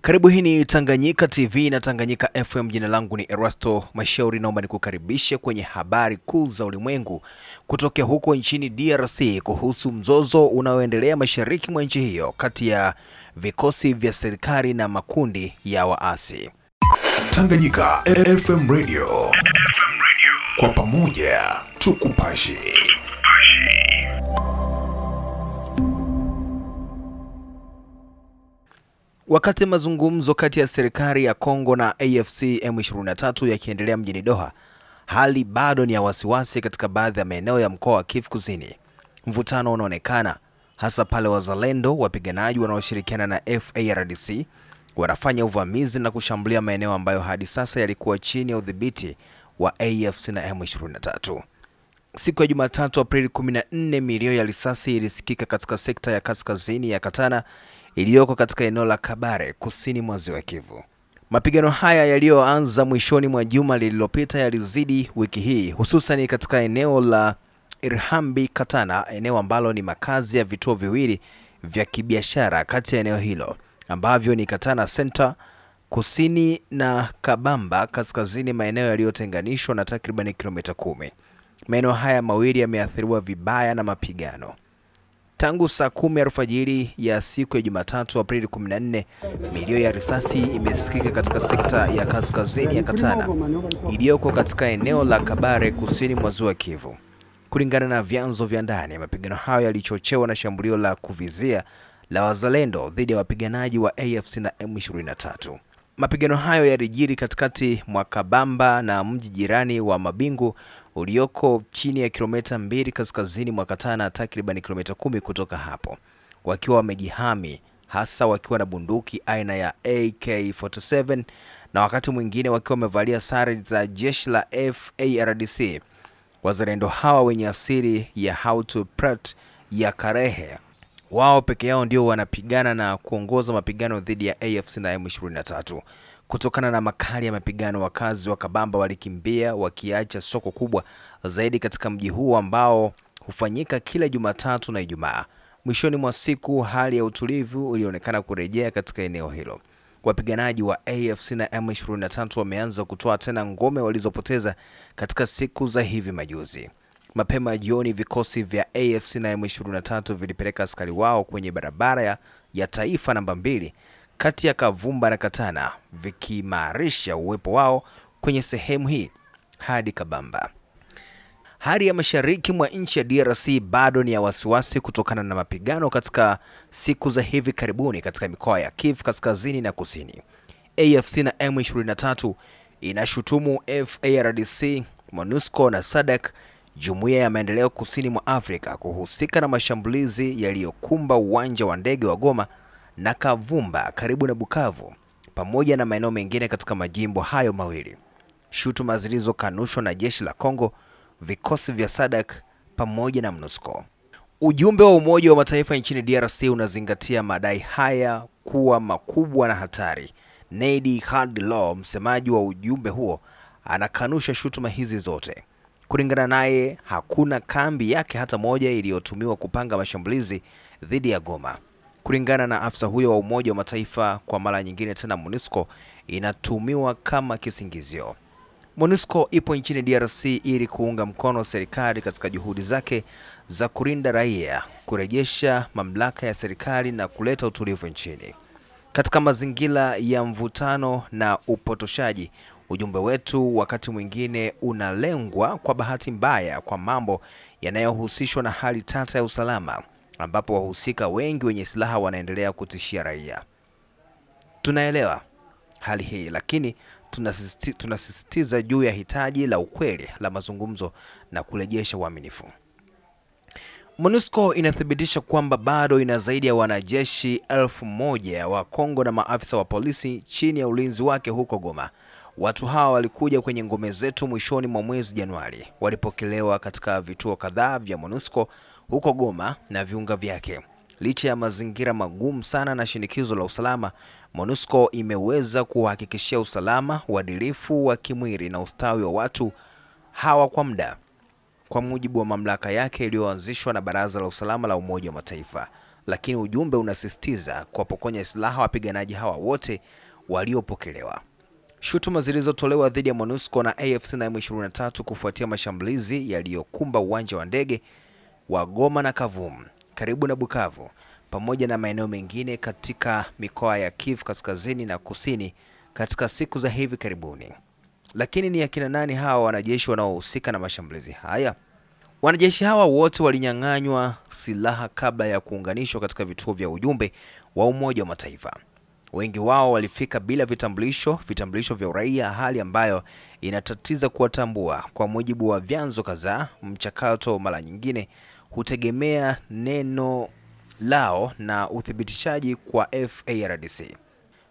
Karibu, hii ni Tanganyika TV na Tanganyika FM. Jina langu ni Erasto Mashauri, naomba nikukaribishe kwenye habari kuu za ulimwengu kutokea huko nchini DRC kuhusu mzozo unaoendelea mashariki mwa nchi hiyo kati ya vikosi vya serikali na makundi ya waasi. Tanganyika FM Radio. Kwa pamoja tukupashe. Wakati mazungumzo kati ya serikali ya Kongo na AFC M23 yakiendelea mjini Doha, hali bado ni ya wasiwasi katika baadhi ya maeneo ya mkoa wa Kivu Kusini. Mvutano unaonekana hasa pale wazalendo, wapiganaji wanaoshirikiana na FARDC, wanafanya uvamizi na kushambulia maeneo ambayo hadi sasa yalikuwa chini ya udhibiti wa AFC na M23. Siku ya Jumatatu Aprili 14, milio ya risasi ilisikika katika sekta ya kaskazini ya Katana iliyoko katika eneo la Kabare kusini mwa Ziwa Kivu. Mapigano haya yaliyoanza mwishoni mwa juma lililopita yalizidi wiki hii, hususan katika eneo la Irhambi Katana, eneo ambalo ni makazi ya vituo viwili vya kibiashara kati ya eneo hilo ambavyo ni Katana Center kusini na Kabamba kaskazini, maeneo yaliyotenganishwa na takriban kilomita 10. Maeneo haya mawili yameathiriwa vibaya na mapigano. Tangu saa 10 alfajiri ya siku ya Jumatatu Aprili 14, milio ya risasi imesikika katika sekta ya kaskazini ya Katana iliyoko katika eneo la Kabare kusini mwa Ziwa Kivu. Kulingana na vyanzo vya ndani, mapigano hayo yalichochewa na shambulio la kuvizia la wazalendo dhidi ya wapiganaji wa AFC na M23. Mapigano hayo yalijiri katikati mwa Kabamba na mji jirani wa Mabingu ulioko chini ya kilomita 2 kaskazini mwa Katana, takriban kilomita 10 kutoka hapo, wakiwa wamejihami, hasa wakiwa na bunduki aina ya AK-47 na wakati mwingine wakiwa wamevalia sare za jeshi la FARDC. Wazalendo hawa wenye asili ya Hautu Prat ya Karehe, wao peke yao ndio wanapigana na kuongoza mapigano dhidi ya AFC na M23. Kutokana na makali ya mapigano, wakazi wa Kabamba walikimbia wakiacha soko kubwa zaidi katika mji huu ambao hufanyika kila Jumatatu na Ijumaa. Mwishoni mwa siku, hali ya utulivu ilionekana kurejea katika eneo hilo. Wapiganaji wa AFC na M23 wameanza kutoa tena ngome walizopoteza katika siku za hivi majuzi. Mapema jioni, vikosi vya AFC na M23 vilipeleka askari wao kwenye barabara ya taifa namba 2 kati ya Kavumba na Katana, vikiimarisha uwepo wao kwenye sehemu hii hadi Kabamba. Hali ya mashariki mwa nchi ya DRC bado ni ya wasiwasi kutokana na mapigano katika siku za hivi karibuni katika mikoa ya Kivu Kaskazini na Kusini. AFC na M23 inashutumu FARDC, MONUSCO na SADC, Jumuiya ya Maendeleo Kusini mwa Afrika, kuhusika na mashambulizi yaliyokumba uwanja wa ndege wa Goma na Kavumba karibu na Bukavu, pamoja na maeneo mengine katika majimbo hayo mawili. Shutuma zilizokanushwa na jeshi la Kongo, vikosi vya SADC pamoja na MONUSCO. Ujumbe wa Umoja wa Mataifa nchini DRC unazingatia madai haya kuwa makubwa na hatari. Nedi Hardlaw, msemaji wa ujumbe huo, anakanusha shutuma hizi zote. Kulingana naye, hakuna kambi yake hata moja iliyotumiwa kupanga mashambulizi dhidi ya Goma. Kulingana na afisa huyo wa Umoja wa Mataifa, kwa mara nyingine tena MONUSCO inatumiwa kama kisingizio. MONUSCO ipo nchini DRC ili kuunga mkono serikali katika juhudi zake za kulinda raia, kurejesha mamlaka ya serikali na kuleta utulivu nchini. Katika mazingira ya mvutano na upotoshaji, ujumbe wetu wakati mwingine unalengwa kwa bahati mbaya kwa mambo yanayohusishwa na hali tata ya usalama, ambapo wahusika wengi wenye silaha wanaendelea kutishia raia. Tunaelewa hali hii, lakini tunasisitiza juu ya hitaji la ukweli la mazungumzo na kurejesha uaminifu. MONUSCO inathibitisha kwamba bado ina zaidi ya wanajeshi 1000 wa Kongo na maafisa wa polisi chini ya ulinzi wake huko Goma. Watu hawa walikuja kwenye ngome zetu mwishoni mwa mwezi Januari. Walipokelewa katika vituo kadhaa vya MONUSCO huko Goma na viunga vyake. Licha ya mazingira magumu sana na shinikizo la usalama, MONUSCO imeweza kuhakikishia usalama, uadilifu wa kimwili na ustawi wa watu hawa kwa muda, kwa mujibu wa mamlaka yake iliyoanzishwa na Baraza la Usalama la Umoja wa Mataifa. lakini ujumbe unasisitiza kuwapokonya silaha wapiganaji hawa wote waliopokelewa. Shutuma zilizotolewa dhidi ya MONUSCO na AFC na M23 kufuatia mashambulizi yaliyokumba uwanja wa ndege wa Goma na Kavumu karibu na Bukavu pamoja na maeneo mengine katika mikoa ya Kivu Kaskazini na Kusini katika siku za hivi karibuni. Lakini ni akina nani hawa wanajeshi wanaohusika na mashambulizi haya? Wanajeshi hawa wote walinyang'anywa silaha kabla ya kuunganishwa katika vituo vya ujumbe wa Umoja wa Mataifa. Wengi wao walifika bila vitambulisho vya uraia, hali ambayo inatatiza kuwatambua. Kwa mujibu wa vyanzo kadhaa, mchakato mara nyingine hutegemea neno lao na uthibitishaji kwa FARDC.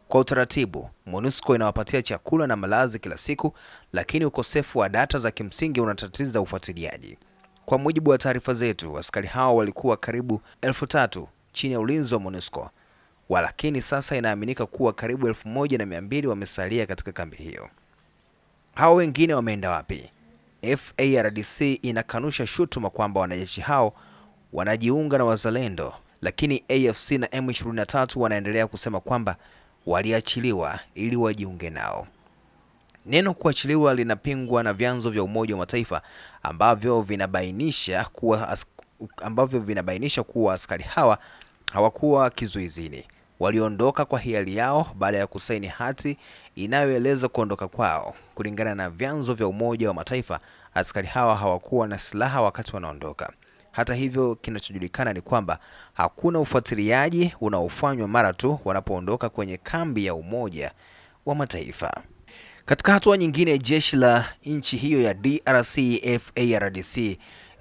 Kwa utaratibu, MONUSCO inawapatia chakula na malazi kila siku, lakini ukosefu wa data za kimsingi unatatiza ufuatiliaji. Kwa mujibu wa taarifa zetu, askari hao walikuwa karibu 3,000 chini ya ulinzi wa MONUSCO, lakini sasa inaaminika kuwa karibu 1,200 wamesalia katika kambi hiyo. Hao wengine wameenda wapi? FARDC inakanusha shutuma kwamba wanajeshi hao wanajiunga na wazalendo, lakini AFC na M23 wanaendelea kusema kwamba waliachiliwa ili wajiunge nao. Neno kuachiliwa linapingwa na vyanzo vya Umoja wa Mataifa ambavyo vinabainisha kuwa askari hawa hawakuwa kizuizini. Waliondoka kwa hiari yao baada ya kusaini hati inayoeleza kuondoka kwao. Kulingana na vyanzo vya Umoja wa Mataifa, askari hawa hawakuwa na silaha wakati wanaondoka. Hata hivyo, kinachojulikana ni kwamba hakuna ufuatiliaji unaofanywa mara tu wanapoondoka kwenye kambi ya Umoja wa Mataifa. Katika hatua nyingine, jeshi la nchi hiyo ya DRC FARDC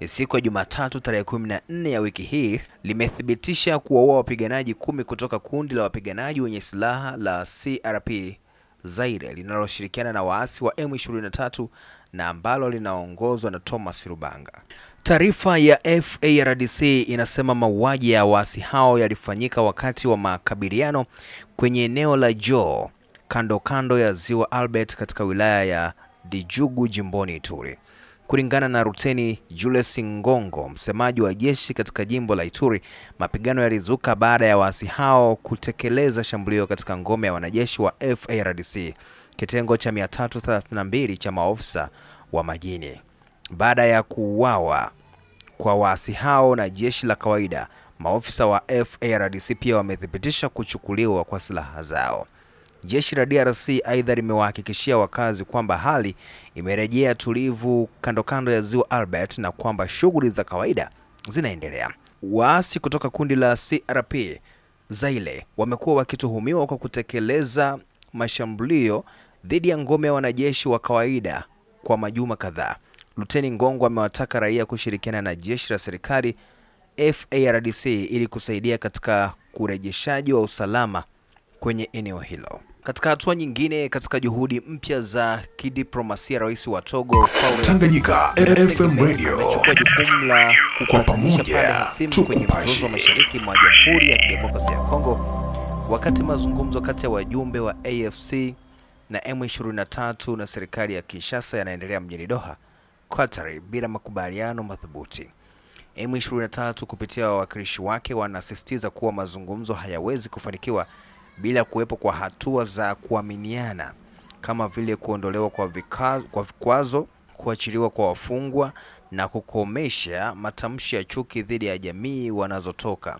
siku ya Jumatatu tarehe 14 ya wiki hii limethibitisha kuwaua wapiganaji 10 kutoka kundi la wapiganaji wenye silaha la CRP Zaire linaloshirikiana na waasi wa M23 na ambalo linaongozwa na Thomas Rubanga. Taarifa ya FARDC inasema mauaji ya waasi hao yalifanyika wakati wa makabiliano kwenye eneo la Joo kando ya Ziwa Albert katika wilaya ya Dijugu jimboni Ituri. Kulingana na Luteni Julius Ngongo, msemaji wa jeshi katika jimbo la Ituri, mapigano yalizuka baada ya waasi hao kutekeleza shambulio katika ngome ya wanajeshi wa FARDC, kitengo cha 332 cha maofisa wa majini. Baada ya kuuawa kwa waasi hao na jeshi la kawaida, maofisa wa FARDC pia wamethibitisha kuchukuliwa kwa silaha zao. Jeshi la DRC aidha limewahakikishia wakazi kwamba hali imerejea tulivu kando ya Ziwa Albert na kwamba shughuli za kawaida zinaendelea. Waasi kutoka kundi la CRP Zaire wamekuwa wakituhumiwa kwa kutekeleza mashambulio dhidi ya ngome ya wanajeshi wa kawaida kwa majuma kadhaa. Luteni Ngongo amewataka raia kushirikiana na jeshi la serikali FARDC ili kusaidia katika kurejeshaji wa usalama kwenye eneo hilo. Katika hatua nyingine, katika juhudi mpya za kidiplomasia, rais wa Togo Tanganyika FM Radio amechukua jukumu la kupatanisha pande hasimu kwenye mzozo mashariki mwa Jamhuri ya Kidemokrasia ya Kongo, wakati mazungumzo kati ya wajumbe wa AFC na M23 na serikali ya Kinshasa yanaendelea mjini Doha, Qatar, bila makubaliano madhubuti. M23 kupitia wawakilishi wake wanasisitiza kuwa mazungumzo hayawezi kufanikiwa bila kuwepo kwa hatua za kuaminiana kama vile kuondolewa kwa vikwazo, kuachiliwa kwa wafungwa na kukomesha matamshi ya chuki dhidi ya jamii wanazotoka.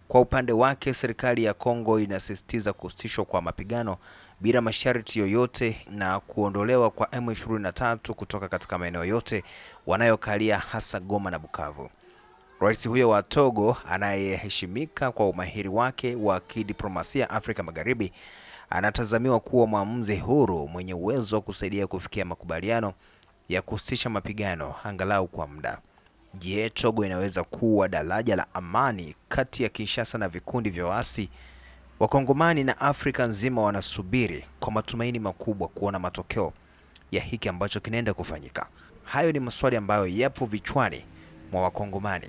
Kwa upande wake, serikali ya Kongo inasisitiza kusitishwa kwa mapigano bila masharti yoyote na kuondolewa kwa M23 kutoka katika maeneo yote wanayokalia, hasa Goma na Bukavu. Rais huyo wa Togo, anayeheshimika kwa umahiri wake wa kidiplomasia Afrika Magharibi, anatazamiwa kuwa mwamuzi huru mwenye uwezo wa kusaidia kufikia makubaliano ya kusitisha mapigano angalau kwa muda. Je, Togo inaweza kuwa daraja la amani kati ya Kinshasa na vikundi vya waasi? Wakongomani na Afrika nzima wanasubiri kwa matumaini makubwa kuona matokeo ya hiki ambacho kinaenda kufanyika. Hayo ni maswali ambayo yapo vichwani mwa Wakongomani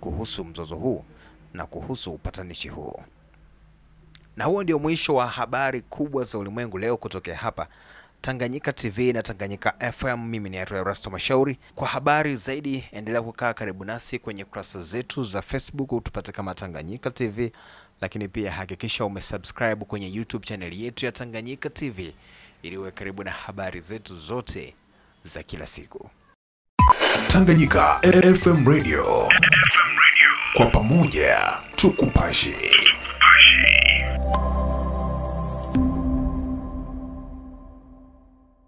kuhusu mzozo huu na kuhusu upatanishi huu. Na huo ndio mwisho wa habari kubwa za ulimwengu leo kutokea hapa Tanganyika TV na Tanganyika FM. Mimi ni Erasto Mashauri. Kwa habari zaidi endelea kukaa karibu nasi kwenye kurasa zetu za Facebook, utupate kama Tanganyika TV, lakini pia hakikisha umesubscribe kwenye YouTube channel yetu ya Tanganyika TV ili uwe karibu na habari zetu zote za kila siku. Tanganyika FM Radio. Kwa pamoja tukupashe.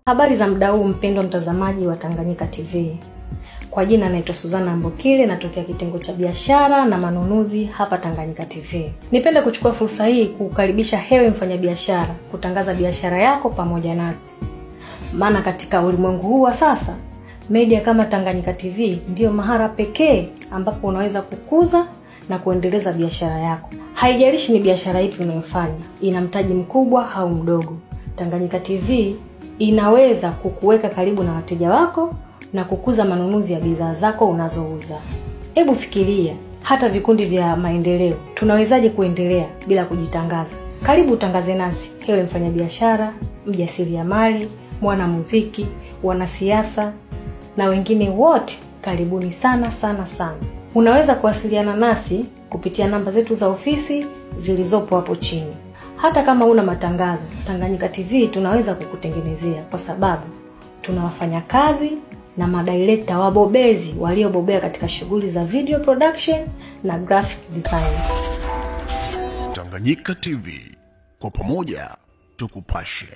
Habari za muda huu mpendwa mtazamaji wa Tanganyika TV. Kwa jina naitwa Suzana Mbokile, natokea kitengo cha biashara na manunuzi hapa Tanganyika TV. Nipende kuchukua fursa hii kukaribisha hewe mfanyabiashara kutangaza biashara yako pamoja nasi. Maana katika ulimwengu huu wa sasa, media kama Tanganyika TV ndio mahara pekee ambapo unaweza kukuza na kuendeleza biashara yako. Haijalishi ni biashara ipi unayofanya, ina mtaji mkubwa au mdogo. Tanganyika TV inaweza kukuweka karibu na wateja wako na kukuza manunuzi ya bidhaa zako unazouza. Hebu fikiria, hata vikundi vya maendeleo tunawezaje kuendelea bila kujitangaza? Karibu utangaze nasi, hewe mfanyabiashara, mjasiriamali, mwanamuziki, wanasiasa na wengine wote. Karibuni sana sana sana. Unaweza kuwasiliana nasi kupitia namba zetu za ofisi zilizopo hapo chini. Hata kama una matangazo, Tanganyika TV tunaweza kukutengenezea, kwa sababu tunawafanya kazi na madirector wabobezi waliobobea katika shughuli za video production na graphic design. Tanganyika TV, kwa pamoja tukupashe.